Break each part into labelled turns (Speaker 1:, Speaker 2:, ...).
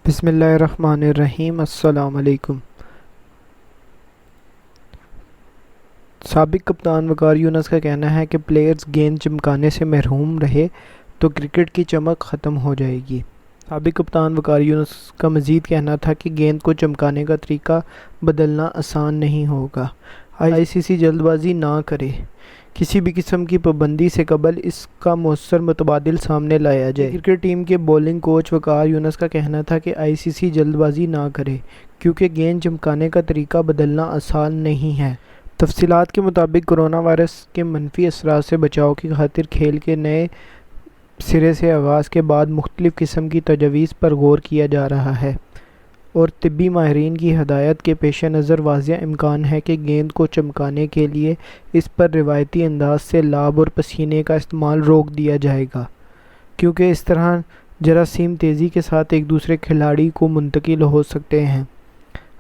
Speaker 1: بسم اللہ الرحمن الرحیم۔ السلام علیکم۔ سابق کپتان وقار یونس کا کہنا ہے کہ پلیئرز گیند چمکانے سے محروم رہے تو کرکٹ کی چمک ختم ہو جائے گی۔ سابق کپتان وقار یونس کا مزید کہنا تھا کہ گیند کو چمکانے کا طریقہ بدلنا آسان نہیں ہوگا۔ آئی سی سی جلد بازی نہ کرے، کسی بھی قسم کی پابندی سے قبل اس کا مؤثر متبادل سامنے لایا جائے۔ کرکٹ ٹیم کے بولنگ کوچ وقار یونس کا کہنا تھا کہ آئی سی سی جلد بازی نہ کرے کیونکہ گیند چمکانے کا طریقہ بدلنا آسان نہیں ہے۔ تفصیلات کے مطابق کورونا وائرس کے منفی اثرات سے بچاؤ کی خاطر کھیل کے نئے سرے سے آغاز کے بعد مختلف قسم کی تجاویز پر غور کیا جا رہا ہے اور طبی ماہرین کی ہدایت کے پیش نظر واضح امکان ہے کہ گیند کو چمکانے کے لیے اس پر روایتی انداز سے لعاب اور پسینے کا استعمال روک دیا جائے گا، کیونکہ اس طرح جراثیم تیزی کے ساتھ ایک دوسرے کھلاڑی کو منتقل ہو سکتے ہیں۔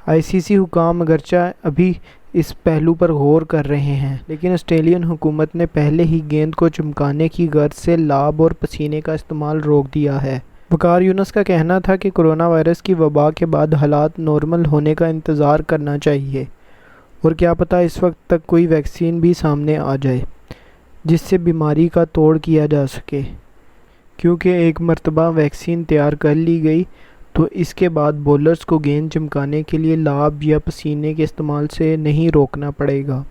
Speaker 1: آئی سی سی حکام اگرچہ ابھی اس پہلو پر غور کر رہے ہیں، لیکن آسٹریلین حکومت نے پہلے ہی گیند کو چمکانے کی غرض سے لعاب اور پسینے کا استعمال روک دیا ہے۔ وقار یونس کا کہنا تھا کہ کورونا وائرس کی وبا کے بعد حالات نارمل ہونے کا انتظار کرنا چاہیے اور کیا پتہ اس وقت تک کوئی ویکسین بھی سامنے آ جائے جس سے بیماری کا توڑ کیا جا سکے، کیونکہ ایک مرتبہ ویکسین تیار کر لی گئی تو اس کے بعد بولرز کو گیند چمکانے کے لیے لعاب یا پسینے کے استعمال سے نہیں روکنا پڑے گا۔